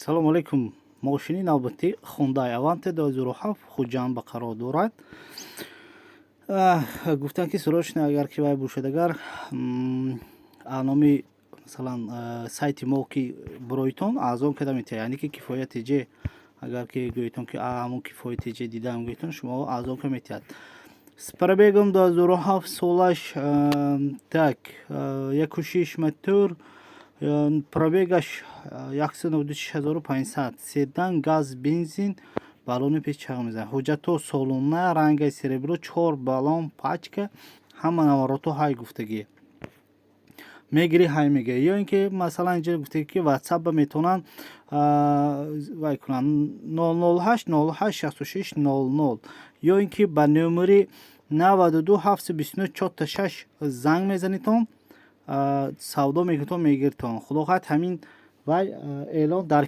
салому алайкум. Мошини навбатӣ Hyundai Avante 2007 хуҷанба қарор дорад. Гуфтанд ки сӯрошне агар ки вай бошад, агар номи масалан сайти мо ки бароитон арзон карда метавад, яъне ки кифояти ҷе, агар ки гӯйтон ки ҳамон кифояти ҷе дидам гӯйтон, шумо арзон карда метавад. С пробегом 2007 солаш, так 1.6 мотор, пробегаш 196500, седан, газ, бензин, баллони пешчарх мезанад. Ҳуҷҷатҳо солона, рангаи серебро, 4 баллон, пачка, ҳама наворотҳо ҳай гуфтагӣ. Мегири ҳай мегири. Ё ин ки масалан инҷо гуфтагӣ ки WhatsApp метавонанд вай кунанд 008 08 66 00, ё ин ки ба номери 92 729 46 занг мезанедтон, савдо мекунедтон, мегиртон. Худохоҳад ҳамин вай эълон дар